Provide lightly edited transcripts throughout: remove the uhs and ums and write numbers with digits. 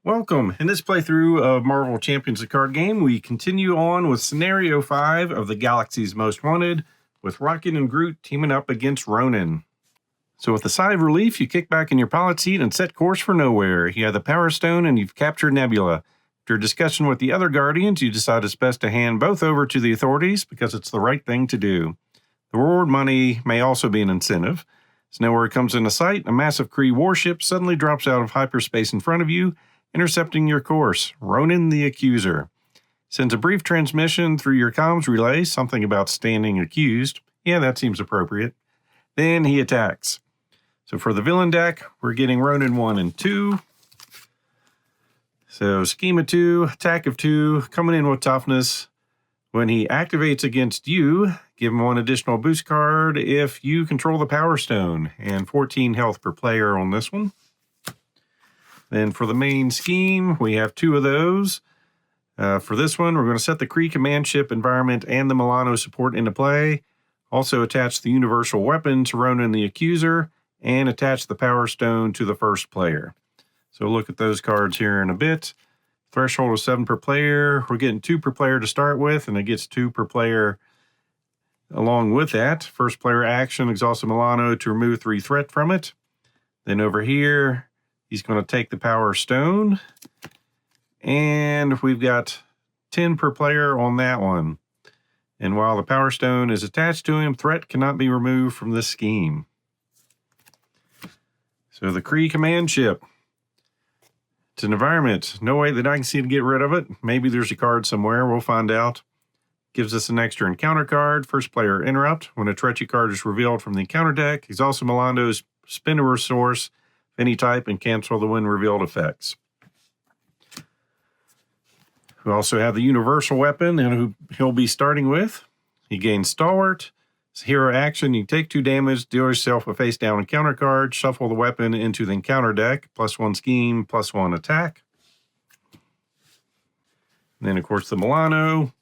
Welcome. In this playthrough of Marvel Champions the Card Game, we continue on with Scenario 5 of the Galaxy's Most Wanted, with Rocket and Groot teaming up against Ronan. So with a sigh of relief, you kick back in your pilot seat and set course for nowhere. You have the Power Stone and you've captured Nebula. After a discussion with the other Guardians, you decide it's best to hand both over to the authorities because it's the right thing to do. The reward money may also be an incentive. As nowhere comes into sight, a massive Kree warship suddenly drops out of hyperspace in front of you, intercepting your course. Ronan the Accuser sends a brief transmission through your comms relay, something about standing accused. Yeah, that seems appropriate. Then he attacks. So for the villain deck, we're getting Ronan 1 and 2. So scheme of 2, attack of 2, coming in with toughness. When he activates against you, give him 1 additional boost card if you control the Power Stone, and 14 health per player on this one. Then for the main scheme, we have 2 of those. For this one, we're going to set the Kree command ship environment and the Milano support into play. Also attach the universal weapon to Ronan the Accuser, and attach the Power Stone to the first player. So look at those cards here in a bit. Threshold of 7 per player. We're getting 2 per player to start with, and it gets 2 per player along with that. First player action, exhaust the Milano to remove 3 threat from it. Then over here, he's going to take the Power Stone, and we've got 10 per player on that one. And while the Power Stone is attached to him, threat cannot be removed from this scheme. So the Kree command ship. It's an environment. No way that I can see to get rid of it. Maybe there's a card somewhere. We'll find out. Gives us an extra encounter card. First player interrupt. When a Treachery card is revealed from the encounter deck, exhaust Milando's spin a resource of any type and cancel the when revealed effects. We also have the universal weapon and who he'll be starting with. He gains Stalwart. It's hero action. You take 2 damage, deal yourself a face down encounter card, shuffle the weapon into the encounter deck, +1 scheme, +1 attack. And then, of course, the Milano.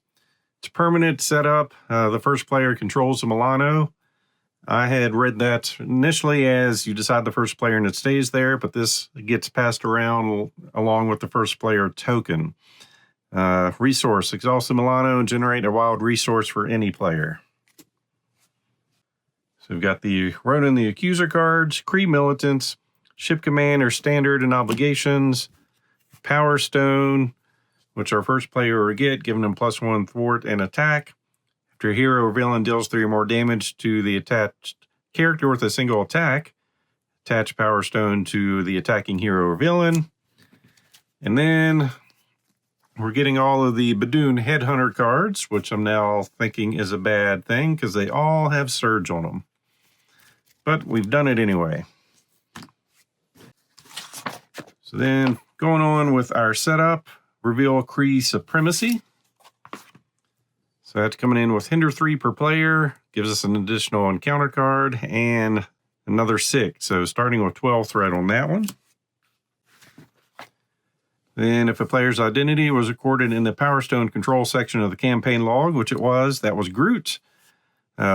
It's permanent setup. The first player controls the Milano. I had read that initially as you decide the first player and it stays there, but this gets passed around along with the first player token. Resource, exhaust the Milano and generate a wild resource for any player. So we've got the Ronan the Accuser cards, Kree Militants, Ship Commander Standard and Obligations, Power Stone, which our first player will get, giving them +1 thwart and attack. After a hero or villain deals 3 or more damage to the attached character with a single attack, attach Power Stone to the attacking hero or villain. And then we're getting all of the Badoon Headhunter cards, which I'm now thinking is a bad thing because they all have Surge on them. But we've done it anyway. So then going on with our setup, reveal Kree Supremacy. So that's coming in with Hinder 3 per player, gives us an additional encounter card and another 6. So starting with 12 threat on that one. Then if a player's identity was recorded in the Power Stone control section of the campaign log, which it was, that was Groot.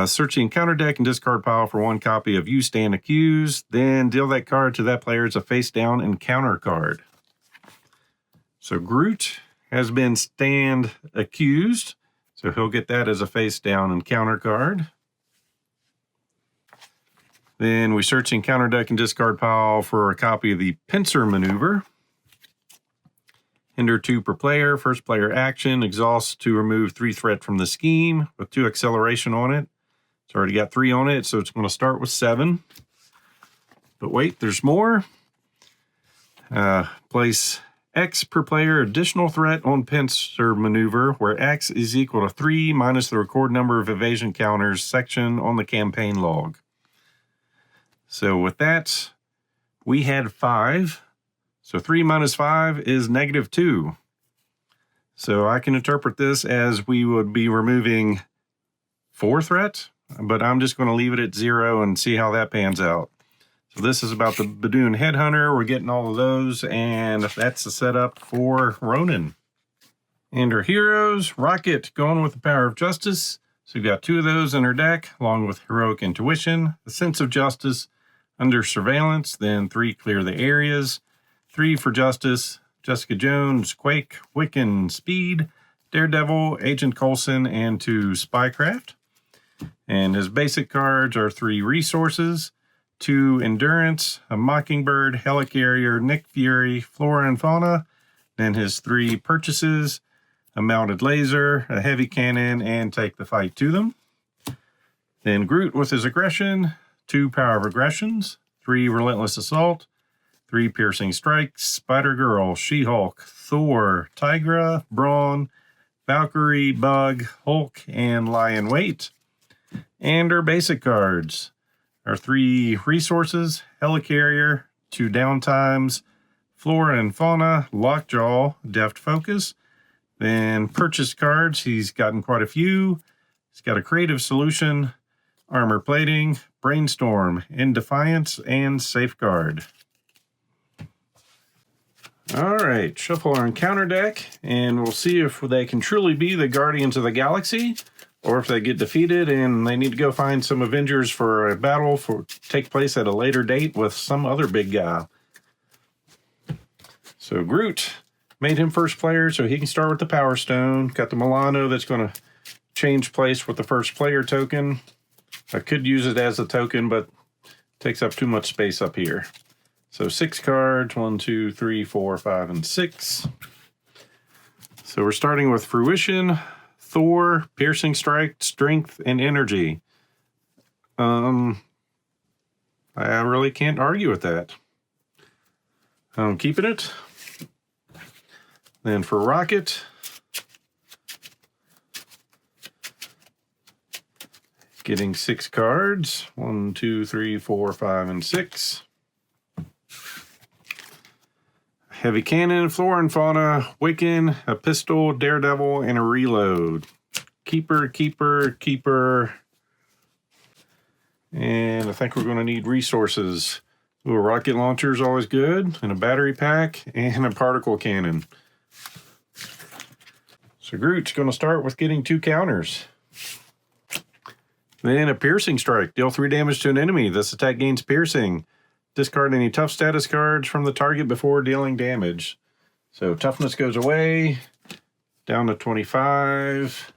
Search the encounter deck and discard pile for 1 copy of You Stand Accused. Then deal that card to that player as a face down encounter card. So Groot has been Stand Accused. So he'll get that as a face down encounter card. Then we search the encounter deck and discard pile for a copy of the Pincer Maneuver. Hinder 2 per player. First player action. Exhaust to remove 3 threat from the scheme with 2 acceleration on it. It's already got 3 on it, so it's going to start with 7. But wait, there's more. Place X per player additional threat on Pincer Maneuver, where X is equal to 3 minus the record number of evasion counters section on the campaign log. So with that, we had 5. So 3 minus 5 is -2. So I can interpret this as we would be removing 4 threat, but I'm just going to leave it at 0 and see how that pans out. So this is about the Badoon Headhunter. We're getting all of those, and that's the setup for Ronan. And our heroes, Rocket, going with the Power of Justice. So we've got 2 of those in her deck, along with Heroic Intuition, the Sense of Justice, Under Surveillance, then 3 Clear the Areas, 3 for Justice, Jessica Jones, Quake, Wiccan, Speed, Daredevil, Agent Coulson, and 2 Spycraft. And his basic cards are 3 Resources, 2 Endurance, a Mockingbird, Helicarrier, Nick Fury, Flora and Fauna. Then his 3 Purchases, a Mounted Laser, a Heavy Cannon, and Take the Fight to them. Then Groot with his Aggression, 2 Power of Aggressions, 3 Relentless Assault, 3 Piercing Strikes, Spider-Girl, She-Hulk, Thor, Tigra, Brawn, Valkyrie, Bug, Hulk, and Lion Weight. And our basic cards are 3 Resources, Helicarrier, 2 Downtimes, Flora and Fauna, Lockjaw, Deft Focus. Then purchase cards, he's gotten quite a few. He's got a Creative Solution, Armor Plating, Brainstorm, In Defiance, and Safeguard. All right, shuffle our encounter deck, and we'll see if they can truly be the Guardians of the Galaxy, or if they get defeated and they need to go find some Avengers for a battle for take place at a later date with some other big guy. So Groot, made him first player so he can start with the Power Stone. Got the Milano that's going to change place with the first player token. I could use it as a token, but it takes up too much space up here. So 6 cards, 1, 2, 3, 4, 5, and 6. So we're starting with Fruition, Thor, Piercing Strike, Strength, and Energy. I really can't argue with that. I'm keeping it. Then for Rocket, getting 6 cards, 1, 2, 3, 4, 5, and 6. Heavy Cannon, Flora and Fauna, Wiccan, a Pistol, Daredevil, and a Reload. Keeper, Keeper, Keeper. And I think we're going to need Resources. Ooh, a rocket launcher is always good, and a battery pack, and a particle cannon. So Groot's going to start with getting 2 counters. Then a Piercing Strike. Deal 3 damage to an enemy. This attack gains Piercing. Discard any tough status cards from the target before dealing damage. So toughness goes away, down to 25.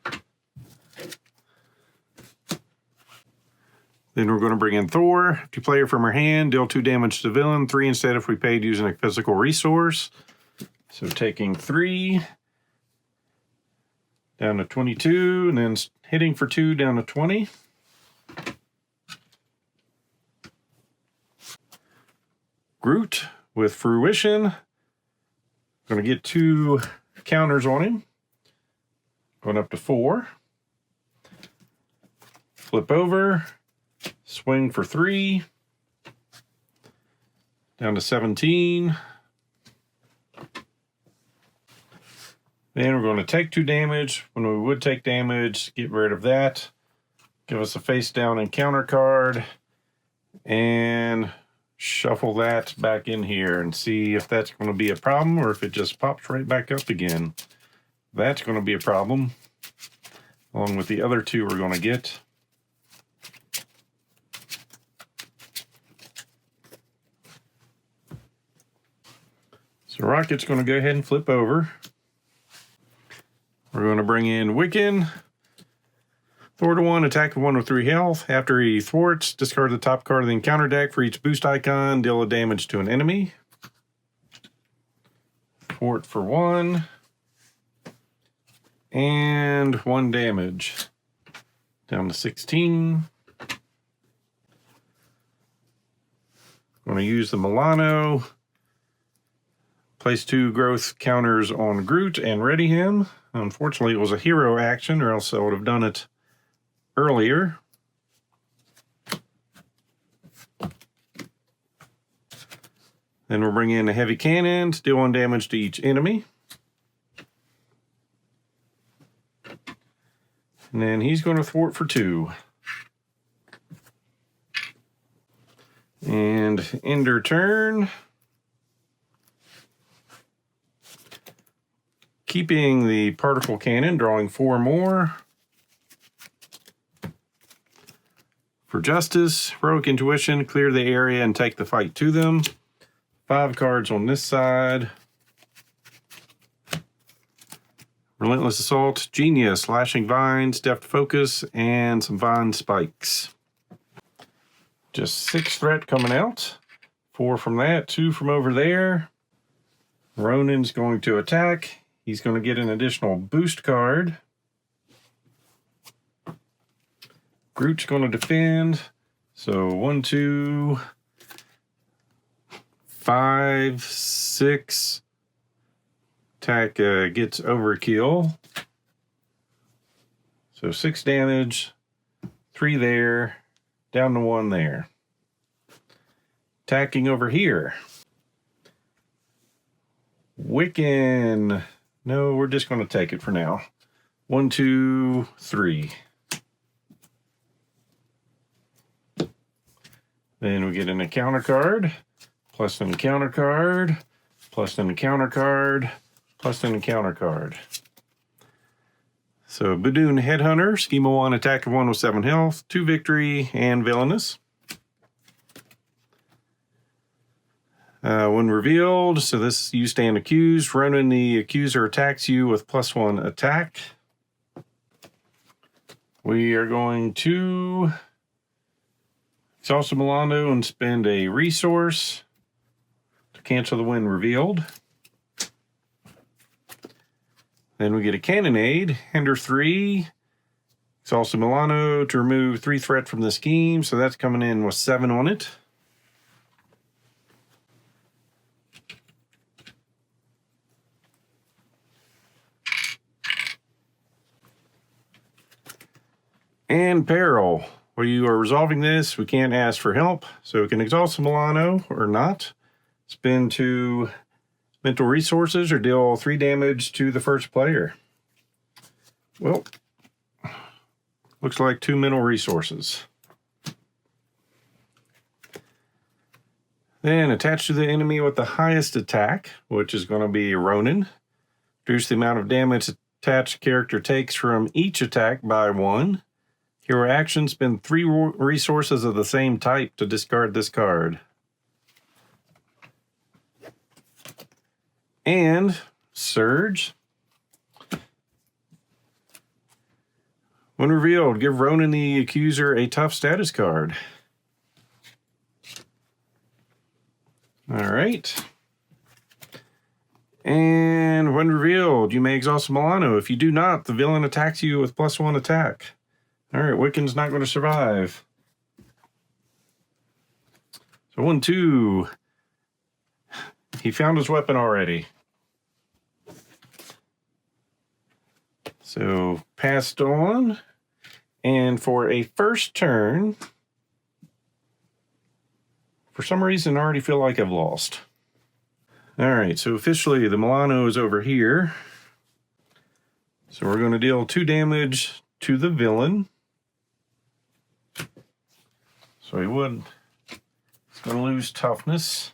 Then we're going to bring in Thor. If you play her from her hand, deal 2 damage to the villain, 3 instead if we paid using a physical resource. So taking 3, down to 22, and then hitting for 2 down to 20. Groot with Fruition. Going to get 2 counters on him. Going up to 4. Flip over. Swing for 3. Down to 17. Then we're going to take 2 damage. When we would take damage, get rid of that. Give us a face down encounter card. And shuffle that back in here and see if that's going to be a problem or if it just pops right back up again. That's going to be a problem, along with the other 2 we're going to get. So Rocket's going to go ahead and flip over. We're going to bring in Wiccan. Thor to 1, attack with 1 with 3 health. After he thwarts, discard the top card of the encounter deck for each boost icon. Deal a damage to an enemy. Thwart for 1. And 1 damage. Down to 16. Going to use the Milano. Place 2 growth counters on Groot and ready him. Unfortunately, it was a hero action, or else I would have done it earlier. Then we'll bring in a Heavy Cannon, deal 1 damage to each enemy. And then he's going to thwart for 2. And ender turn. Keeping the particle cannon, drawing 4 more. For Justice, Heroic Intuition, clear the area and take the fight to them. 5 cards on this side. Relentless Assault, Genius, Slashing Vines, Deft Focus, and some Vine Spikes. Just 6 threat coming out. 4 from that, 2 from over there. Ronan's going to attack. He's going to get an additional boost card. Groot's going to defend. So 1, 2, 5, 6. Attack gets overkill. So 6 damage. 3 there. Down to 1 there. Attacking over here. Wiccan. No, we're just going to take it for now. 1, 2, 3. Then we get an encounter card, plus an encounter card, plus an encounter card, plus an encounter card. So Badoon Headhunter, Schema 1, Attack of 1 with 7 health, 2 victory, and Villainous. When revealed, so this you stand accused. Ronan the accuser attacks you with +1 attack. We are going to Exhaust Milano and spend a resource to cancel the when revealed. Then we get a Cannonade, Hinder 3, Exhaust Milano to remove 3 threat from the scheme, so that's coming in with 7 on it. And Peril. While you are resolving this, we can't ask for help, so we can exhaust Milano or not. Spend 2 mental resources or deal 3 damage to the first player. Well, looks like 2 mental resources. Then attach to the enemy with the highest attack, which is going to be Ronan. Reduce the amount of damage attached character takes from each attack by 1. Hero action, spend 3 resources of the same type to discard this card. And Surge. When revealed, give Ronan the accuser a tough status card. All right. And when revealed, you may exhaust Milano. If you do not, the villain attacks you with +1 attack. All right, Wiccan's not going to survive. So 1, 2. He found his weapon already. So passed on. And for a first turn, for some reason, I already feel like I've lost. All right, so officially the Milano is over here. So we're going to deal 2 damage to the villain. So he's going to lose toughness.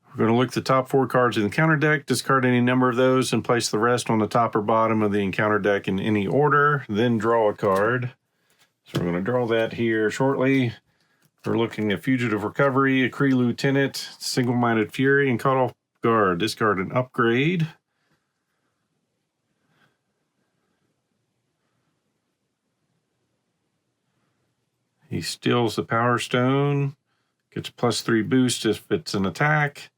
We're going to look at the top 4 cards in the encounter deck, discard any number of those, and place the rest on the top or bottom of the encounter deck in any order, then draw a card. So we're going to draw that here shortly. We're looking at Fugitive Recovery, a Kree Lieutenant, Single-Minded Fury, and Caught Off Guard. Discard an upgrade. He steals the Power Stone, gets +3 boost if it's an attack,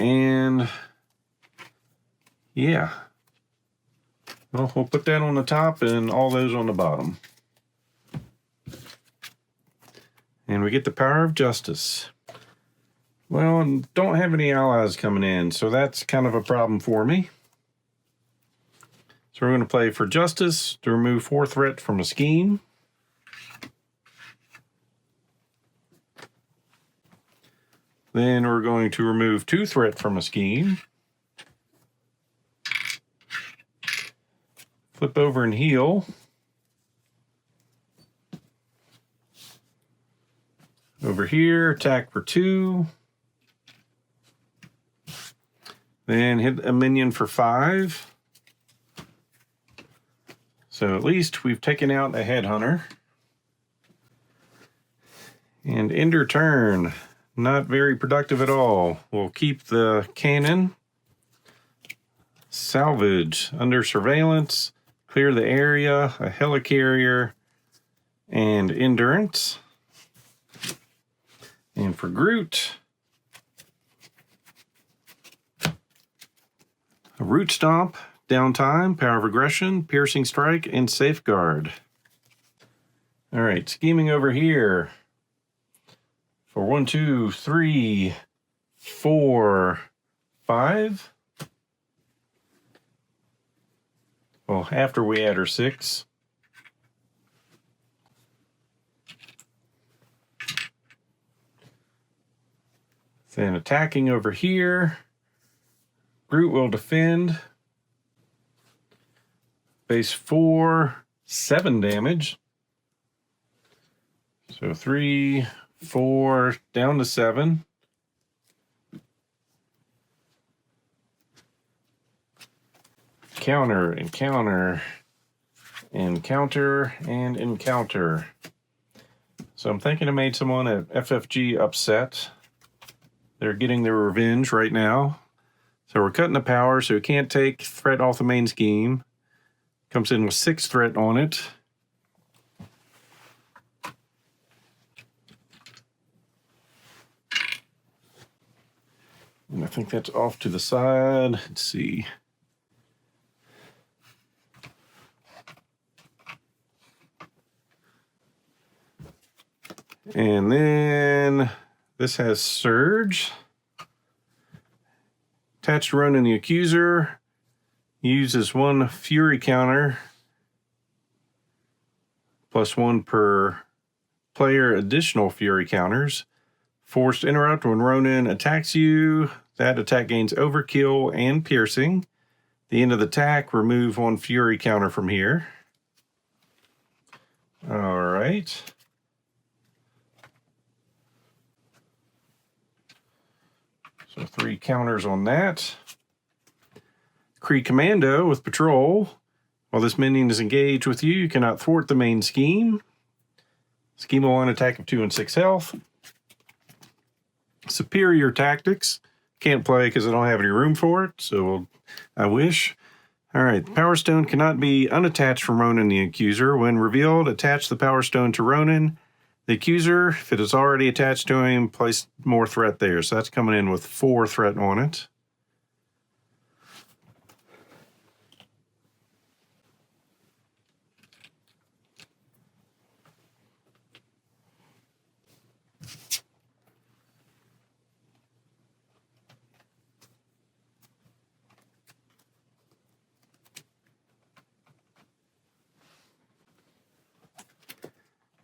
and yeah. Well, we'll put that on the top and all those on the bottom. And we get the Power of Justice. Well, don't have any allies coming in, so that's kind of a problem for me. So we're going to play for Justice to remove 4 threat from a scheme. Then we're going to remove 2 threat from a scheme. Flip over and heal. Over here, attack for 2. Then hit a minion for 5. So at least we've taken out a Headhunter. And end your turn. Not very productive at all. We'll keep the cannon. Salvage, under surveillance, clear the area, a helicarrier, and endurance. And for Groot, a root stomp, downtime, power of aggression, piercing strike, and safeguard. All right, scheming over here for 1, 2, 3, 4, 5. Well, after we add our 6. Then attacking over here, Groot will defend. Base 4, 7 damage. So 3, 4, down to 7. Counter, encounter, encounter, and encounter. So I'm thinking I made someone at FFG upset. They're getting their revenge right now. So we're cutting the power, so we can't take threat off the main scheme. Comes in with 6 threat on it. And I think that's off to the side. Let's see. And then this has Surge. Attached to Ronan the Accuser. Uses 1 Fury counter. +1 per player additional Fury counters. Forced interrupt when Ronan attacks you. That attack gains overkill and piercing. The end of the attack, remove 1 Fury counter from here. All right. So 3 counters on that. Kree Commando with Patrol. While this minion is engaged with you, you cannot thwart the main scheme. Scheme 1, attack of 2 and 6 health. Superior Tactics. Can't play because I don't have any room for it, so I wish. All right, the Power Stone cannot be unattached from Ronan the Accuser. When revealed, attach the Power Stone to Ronan the Accuser. If it is already attached to him, place more threat there. So that's coming in with 4 threat on it.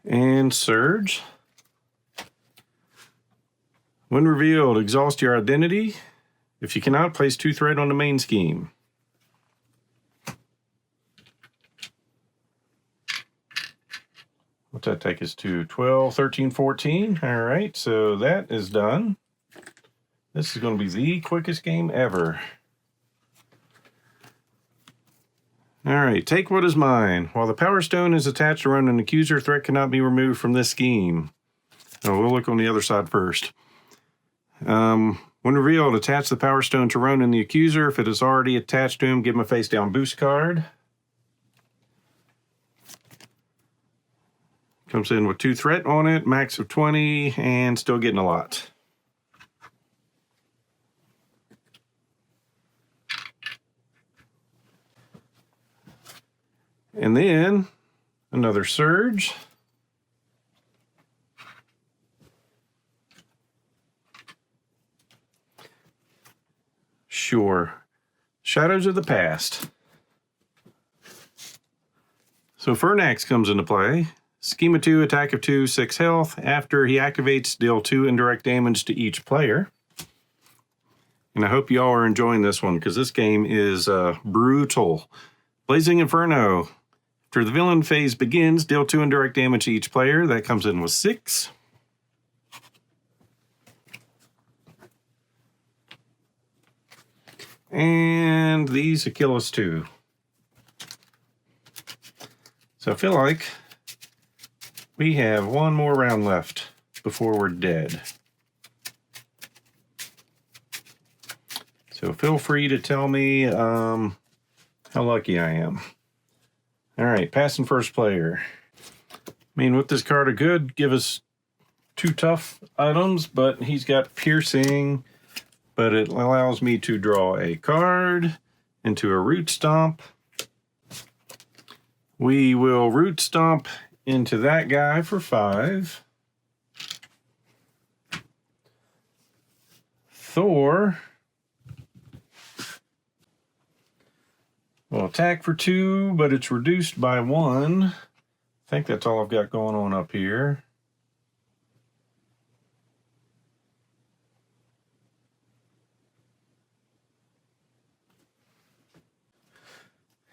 And Surge. When revealed, exhaust your identity. If you cannot, place 2 threat on the main scheme. What's that take us to? 12, 13, 14. All right, so that is done. This is going to be the quickest game ever. All right, take what is mine. While the Power Stone is attached to Ronan the Accuser, threat cannot be removed from this scheme. Oh, we'll look on the other side first. When revealed, attach the Power Stone to Ronan the Accuser. If it is already attached to him, give him a face down boost card. Comes in with 2 threat on it, max of 20, and still getting a lot. And then another Surge. Sure. Shadows of the Past. So Fernax comes into play. Schema 2, attack of 2, 6 health. After he activates, deal 2 indirect damage to each player. And I hope you all are enjoying this one, because this game is brutal. Blazing Inferno. After the villain phase begins, deal 2 indirect damage to each player. That comes in with 6. And these Achilles too. So I feel like we have 1 more round left before we're dead. So feel free to tell me how lucky I am. All right, passing first player. I mean, with this card, it could give us 2 tough items, but he's got piercing, but it allows me to draw a card into a root stomp. We will root stomp into that guy for 5. Thor will attack for 2, but it's reduced by 1. I think that's all I've got going on up here.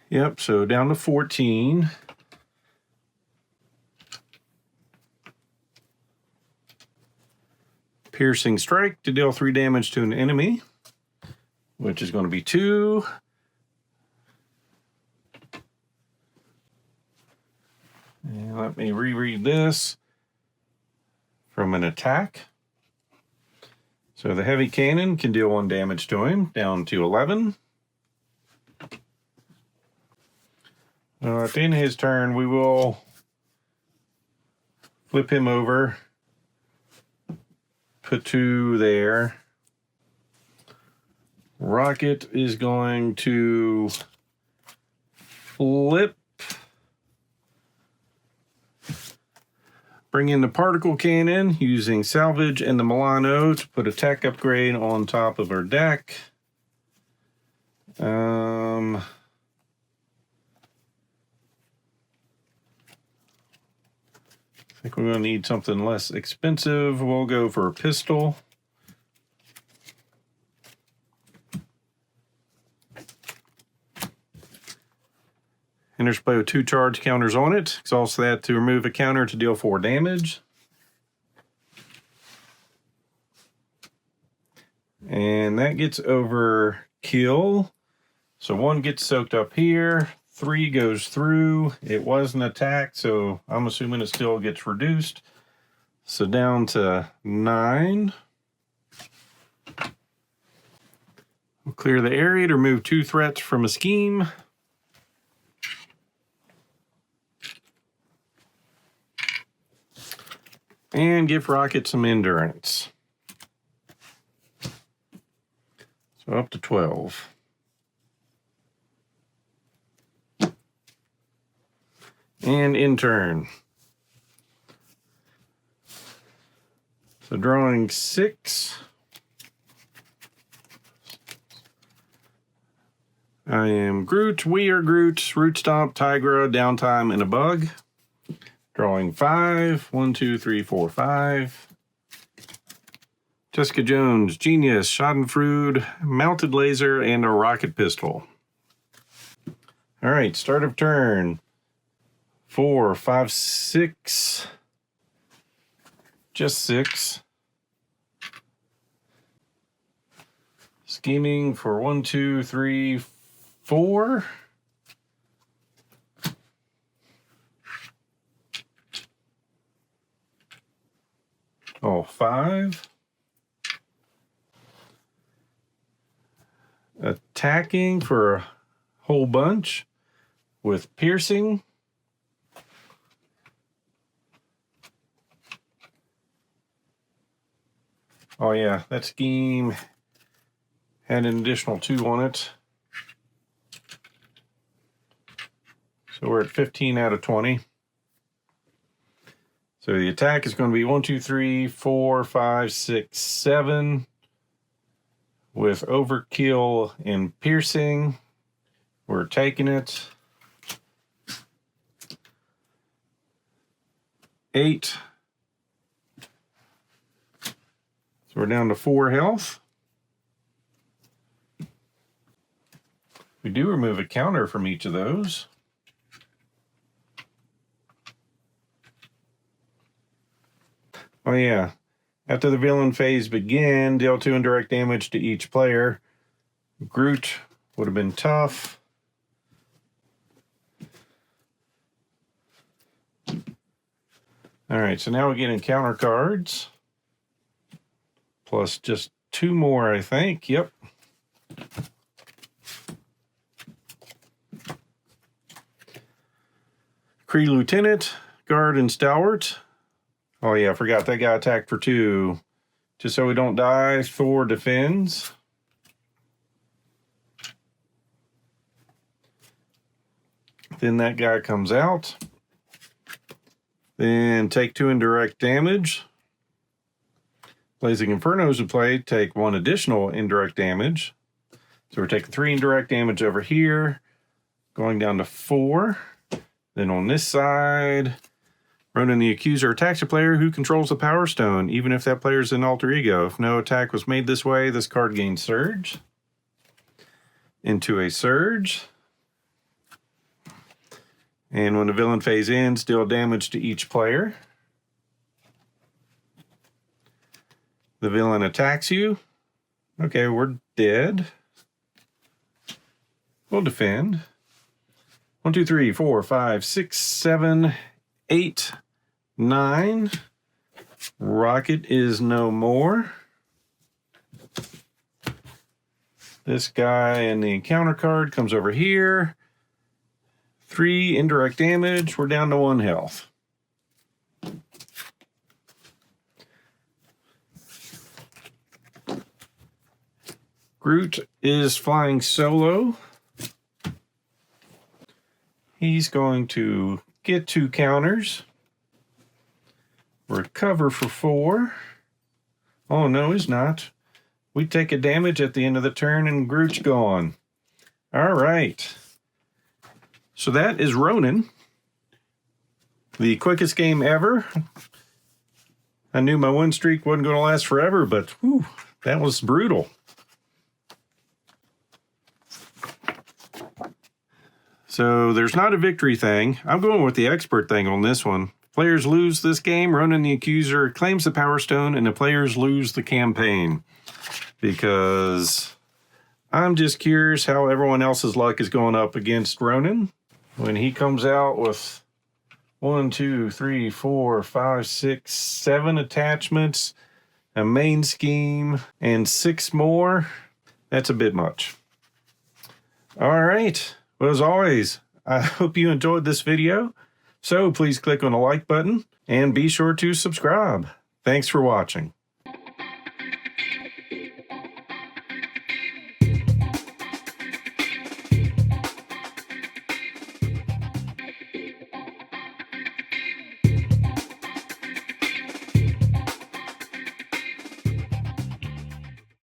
Yep, so down to 14. Piercing strike to deal 3 damage to an enemy, which is going to be 2. And let me reread this from an attack. So the heavy cannon can deal 1 damage to him, down to 11. At the end of his turn, we will flip him over, put 2 there. Rocket is going to flip, bring in the particle cannon using salvage and the Milano to put a tech upgrade on top of our deck. I think we're going to need something less expensive. We'll go for a pistol. Interplay with 2 charge counters on it. Exhaust that to remove a counter to deal 4 damage. And that gets over kill. So 1 gets soaked up here. 3 goes through. It was an attack, so I'm assuming it still gets reduced. So down to 9. We'll clear the area to remove 2 threats from a scheme. And give Rocket some endurance. So up to 12. And in turn. So drawing 6. I am Groot, we are Groot, Root Stomp, Tigra, Downtime, and a Bug. Drawing 5. 1, 2, 3, 4, 5. Jessica Jones, Genius, Schadenfreude, Mounted Laser, and a Rocket Pistol. All right, start of turn. 4, 5, 6. Just 6. Scheming for 1, 2, 3, 4. Oh, 5. Attacking for a whole bunch with piercing. Oh yeah, that scheme had an additional 2 on it. So we're at 15 out of 20. So the attack is going to be 1, 2, 3, 4, 5, 6, 7. With overkill and piercing. We're taking it. 8. So we're down to 4 health. We do remove a counter from each of those. Oh yeah, after the villain phase began, deal 2 indirect damage to each player. Groot would have been tough. All right, so now we get encounter cards. Plus just 2 more, I think. Yep. Kree Lieutenant, Guard, and Stalwart. Oh yeah, I forgot that guy attacked for 2. Just so we don't die, Thor defends. Then that guy comes out. Then take 2 indirect damage. Blazing Infernos would play, take 1 additional indirect damage. So we're taking 3 indirect damage over here, going down to 4. Then on this side, Ronan the Accuser attacks a player who controls the Power Stone, even if that player is an alter ego. If no attack was made this way, this card gains Surge. Into a Surge. And when the villain phase ends, deal damage to each player. The villain attacks you. Okay, we're dead. We'll defend. 1, 2, 3, 4, 5, 6, 7, 8, 9. Rocket is no more. This guy in the encounter card comes over here. 3 indirect damage. We're down to 1 health. Groot is flying solo. He's going to get 2 counters. Recover for 4. Oh, no, he's not. We take a damage at the end of the turn and Groot's gone. All right. So that is Ronan. The quickest game ever. I knew my win streak wasn't going to last forever, but whew, that was brutal. So there's not a victory thing. I'm going with the expert thing on this one. Players lose this game, Ronan the Accuser claims the Power Stone, and the players lose the campaign. Because I'm just curious how everyone else's luck is going up against Ronan. When he comes out with 1, 2, 3, 4, 5, 6, 7 attachments, a main scheme, and 6 more, that's a bit much. All right. Well, as always, I hope you enjoyed this video. So please click on the like button and be sure to subscribe. Thanks for watching.